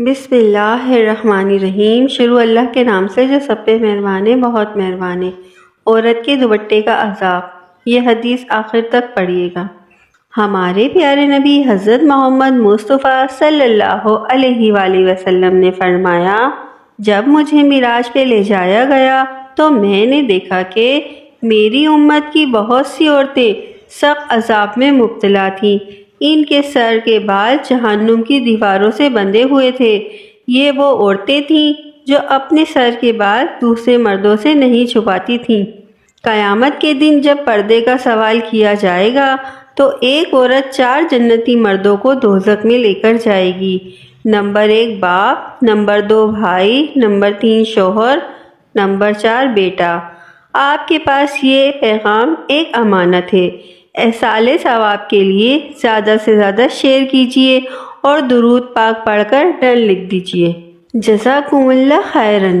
بسم اللہ الرحمن الرحیم۔ شروع اللہ کے نام سے جو سب پہ مہربان ہے، بہت مہربان ہے۔ عورت کے دوپٹے کا عذاب، یہ حدیث آخر تک پڑھیے گا۔ ہمارے پیارے نبی حضرت محمد مصطفیٰ صلی اللہ علیہ وآلہ وسلم نے فرمایا، جب مجھے معراج پہ لے جایا گیا تو میں نے دیکھا کہ میری امت کی بہت سی عورتیں سخت عذاب میں مبتلا تھیں۔ ان کے سر کے بال جہنم کی دیواروں سے بندھے ہوئے تھے۔ یہ وہ عورتیں تھیں جو اپنے سر کے بال دوسرے مردوں سے نہیں چھپاتی تھیں۔ قیامت کے دن جب پردے کا سوال کیا جائے گا تو ایک عورت 4 جنتی مردوں کو دوزخ میں لے کر جائے گی۔ نمبر 1 باپ، نمبر 2 بھائی، نمبر 3 شوہر، نمبر 4 بیٹا۔ آپ کے پاس یہ پیغام ایک امانت ہے۔ ایصال ثواب کے لیے زیادہ سے زیادہ شیئر کیجیے اور درود پاک پڑھ کر ڈن لکھ دیجیے۔ جزاکم اللہ خیراً۔